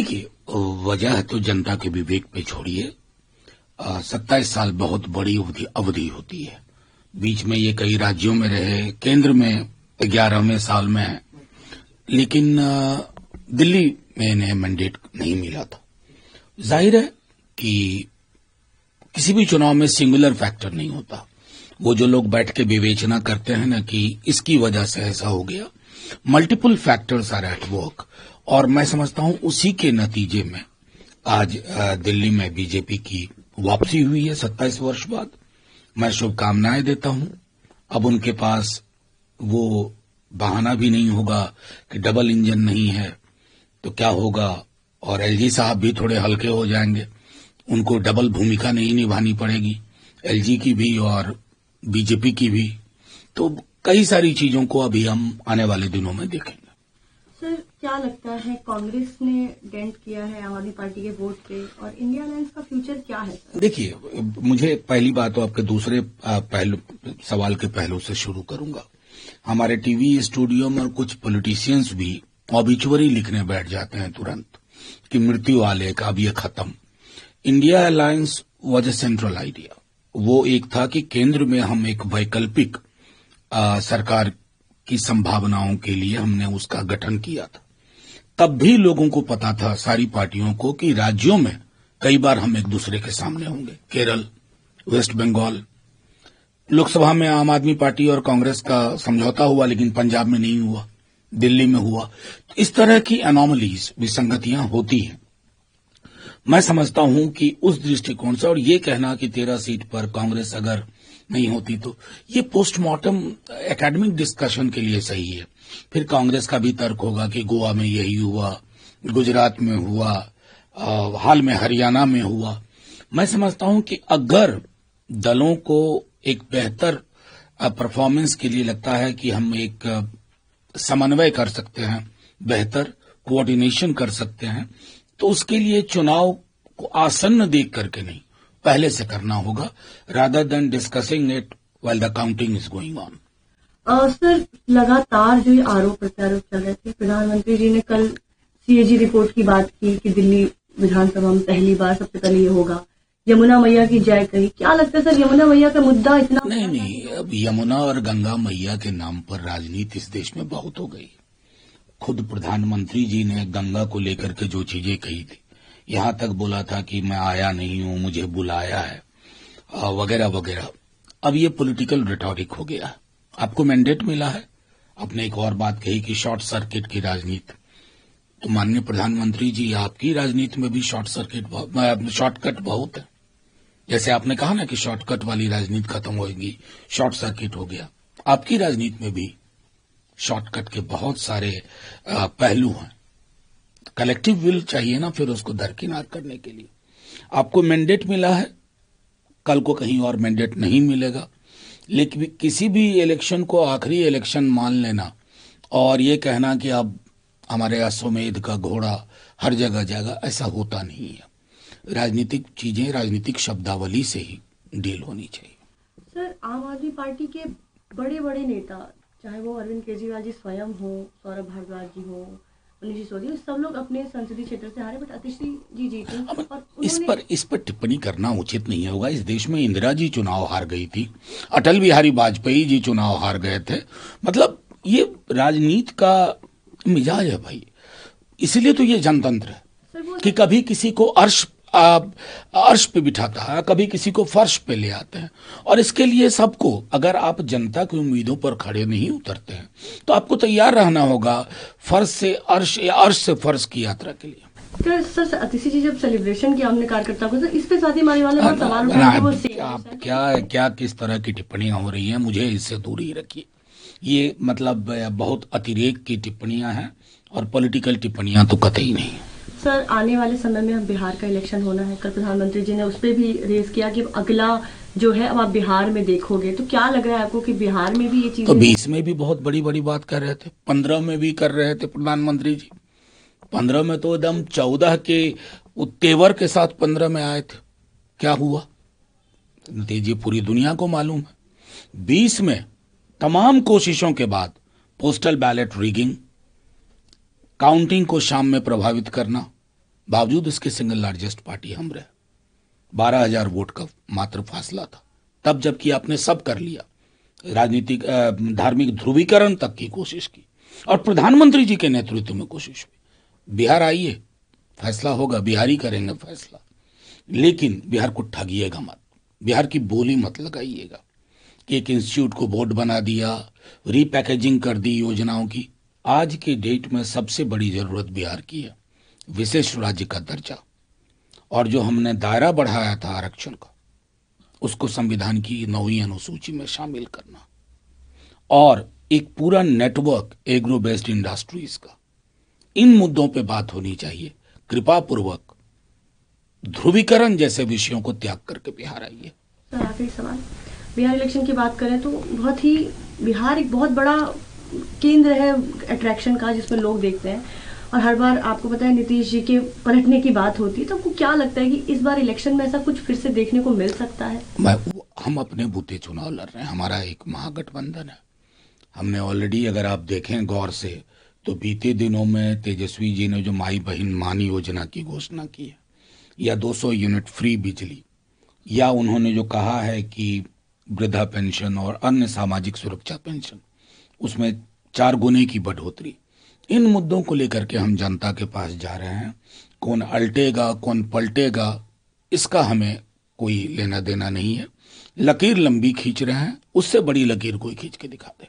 देखिए, वजह तो जनता के विवेक पे छोड़िए। 27 साल बहुत बड़ी अवधि होती है। बीच में ये कई राज्यों में रहे, केंद्र में 11वें साल में है, लेकिन दिल्ली में इन्हें मैंडेट नहीं मिला था। जाहिर है कि किसी भी चुनाव में सिंगुलर फैक्टर नहीं होता। वो जो लोग बैठ के विवेचना करते हैं ना कि इसकी वजह से ऐसा हो गया, multiple factors are at work, और मैं समझता हूं उसी के नतीजे में आज दिल्ली में बीजेपी की वापसी हुई है 27 वर्ष बाद। मैं शुभकामनाएं देता हूं। अब उनके पास वो बहाना भी नहीं होगा कि डबल इंजन नहीं है तो क्या होगा, और एलजी साहब भी थोड़े हल्के हो जाएंगे। उनको डबल भूमिका नहीं निभानी पड़ेगी, एलजी की भी और बीजेपी की भी। तो कई सारी चीजों को अभी हम आने वाले दिनों में देखेंगे। सर, क्या लगता है कांग्रेस ने डेंट किया है आम आदमी पार्टी के वोट पे, और इंडिया अलायंस का फ्यूचर क्या है सर? देखिए, मुझे पहली बात तो आपके दूसरे सवाल के पहलू से शुरू करूंगा। हमारे टीवी स्टूडियो में कुछ पॉलिटिशियंस भी ऑबिचुअरी लिखने बैठ जाते हैं तुरंत कि मृत्यु आलेख, अब ये खत्म। India alliance was a central idea. वो एक था कि केंद्र में हम एक वैकल्पिक सरकार की संभावनाओं के लिए हमने उसका गठन किया था। तब भी लोगों को पता था, सारी पार्टियों को, कि राज्यों में कई बार हम एक दूसरे के सामने होंगे। केरल, वेस्ट बंगाल, लोकसभा में आम आदमी पार्टी और कांग्रेस का समझौता हुआ, लेकिन पंजाब में नहीं हुआ, दिल्ली में हुआ। तो इस तरह की एनोमलीज, विसंगतियां होती हैं। मैं समझता हूं कि उस दृष्टिकोण से, और ये कहना कि 13 सीट पर कांग्रेस अगर नहीं होती तो, ये पोस्टमार्टम एकेडमिक डिस्कशन के लिए सही है। फिर कांग्रेस का भी तर्क होगा कि गोवा में यही हुआ, गुजरात में हुआ, हाल में हरियाणा में हुआ। मैं समझता हूं कि अगर दलों को एक बेहतर परफॉर्मेंस के लिए लगता है कि हम एक समन्वय कर सकते हैं, बेहतर कोऑर्डिनेशन कर सकते हैं, तो उसके लिए चुनाव को आसन्न देख करके नहीं, पहले से करना होगा, rather than discussing it while the counting is going on. Sir, लगातार जो आरोप प्रत्यारोप चल रहे थे, प्रधानमंत्री जी ने कल सीएजी रिपोर्ट की बात की कि दिल्ली विधानसभा में पहली बार सबसे पहले ये होगा, यमुना मैया की जय कही। क्या लगता है सर, यमुना मैया का मुद्दा इतना? नहीं, अब यमुना और गंगा मैया के नाम पर राजनीति इस देश में बहुत हो गई। खुद प्रधानमंत्री जी ने गंगा को लेकर के जो चीजें कही थी, यहां तक बोला था कि मैं आया नहीं हूं, मुझे बुलाया है, वगैरह वगैरह। अब ये पॉलिटिकल रिटॉरिक हो गया। आपको मैंडेट मिला है, आपने एक और बात कही कि शॉर्ट सर्किट की राजनीति। तो माननीय प्रधानमंत्री जी, आपकी राजनीति में भी शॉर्टकट बहुत है। जैसे आपने कहा ना कि शॉर्टकट वाली राजनीति खत्म होगी, शॉर्ट सर्किट हो गया। आपकी राजनीति में भी शॉर्टकट के बहुत सारे पहलू हैं। कलेक्टिव विल चाहिए ना फिर उसको दरकिनार करने के लिए। आपको मैंडेट मिला है, कल को कहीं और मैंडेट नहीं मिलेगा, लेकिन किसी भी इलेक्शन को आखिरी इलेक्शन मान लेना और ये कहना कि अब हमारे अश्वमेध का घोड़ा हर जगह जाएगा, ऐसा होता नहीं है। राजनीतिक चीजें राजनीतिक शब्दावली से ही डील होनी चाहिए। सर, आम आदमी पार्टी के बड़े बड़े नेता, चाहे वो अरविंद केजरीवाल जी स्वयं हो, सौरभ भारद्वाज जी हो, मनीष सिसोदिया, सब लोग अपने संसदीय क्षेत्र से हारे, बट अतिशी जी जीते। इस पर टिप्पणी करना उचित नहीं होगा। इस देश में इंदिरा जी चुनाव हार गई थी, अटल बिहारी वाजपेयी जी चुनाव हार गए थे। मतलब ये राजनीति का मिजाज है भाई। इसीलिए तो ये जनतंत्र है कि कभी किसी को अर्श पे बिठाता है, कभी किसी को फर्श पे ले आते हैं। और इसके लिए सबको, अगर आप जनता की उम्मीदों पर खड़े नहीं उतरते हैं तो आपको तैयार रहना होगा फर्श से अर्श या अर्श से फर्श की यात्रा के लिए। सर, अतिशी जी जब सेलिब्रेशन किया हमने कार्यकर्ता को, इस पे साथी मारी वाले सवाल उठाए। आप क्या किस तरह की टिप्पणियां हो रही हैं, मुझे इससे दूर ही रखिए। ये मतलब बहुत अतिरेक की टिप्पणियां हैं और पॉलिटिकल टिप्पणियां तो कतई नहीं। सर, आने वाले समय में हम बिहार का इलेक्शन होना है, कल प्रधानमंत्री जी ने उस पर भी रेस किया कि अगला जो है अब आप बिहार में देखोगे, तो क्या लग रहा है आपको कि बिहार में भी ये चीज? तो 20 में भी बहुत बड़ी बड़ी बात कर रहे थे, 15 में भी कर रहे थे प्रधानमंत्री जी। 15 में तो एकदम 14 के तेवर के साथ 15 में आए थे। क्या हुआ नतीजे पूरी दुनिया को मालूम है। 20 में तमाम कोशिशों के बाद पोस्टल बैलेट रिगिंग, काउंटिंग को शाम में प्रभावित करना, बावजूद इसके सिंगल लार्जेस्ट पार्टी हम रहे। 12,000 वोट का मात्र फासला था तब, जबकि आपने सब कर लिया। राजनीतिक धार्मिक ध्रुवीकरण तक की कोशिश की और प्रधानमंत्री जी के नेतृत्व में कोशिश हुई। बिहार आइए, फैसला होगा, बिहारी करेंगे फैसला, लेकिन बिहार को ठगिएगा मत, बिहार की बोली मत लगाइएगा कि एक इंस्टीट्यूट को बोर्ड बना दिया, रीपैकेजिंग कर दी योजनाओं की। आज के डेट में सबसे बड़ी जरूरत बिहार की है विशेष राज्य का दर्जा, और जो हमने दायरा बढ़ाया था आरक्षण का, उसको संविधान की 9वीं अनुसूची में शामिल करना, और एक पूरा नेटवर्क एग्रो बेस्ड इंडस्ट्रीज का। इन मुद्दों पे बात होनी चाहिए। कृपा पूर्वक ध्रुवीकरण जैसे विषयों को त्याग करके बिहार आइए। सर, आखिरी सवाल, बिहार इलेक्शन की बात करें तो बहुत ही बिहार एक बहुत बड़ा केंद्र है अट्रैक्शन का, जिसमें लोग देखते हैं, और हर बार आपको पता है नीतीश जी के पलटने की बात होती है। तो आपको क्या लगता है कि इस बार इलेक्शन में ऐसा कुछ फिर से देखने को मिल सकता है? हम अपने बूते चुनाव लड़ रहे हैं, हमारा एक महागठबंधन है। हमने ऑलरेडी, अगर आप देखें गौर से, तो बीते दिनों में तेजस्वी जी ने जो माई बहन मान योजना की घोषणा की है, या 200 यूनिट फ्री बिजली, या उन्होंने जो कहा है कि वृद्धा पेंशन और अन्य सामाजिक सुरक्षा पेंशन, उसमें 4 गुने की बढ़ोतरी, इन मुद्दों को लेकर के हम जनता के पास जा रहे हैं। कौन अल्टेगा कौन पलटेगा इसका हमें कोई लेना देना नहीं है। लकीर लंबी खींच रहे हैं, उससे बड़ी लकीर कोई खींच के दिखा दे।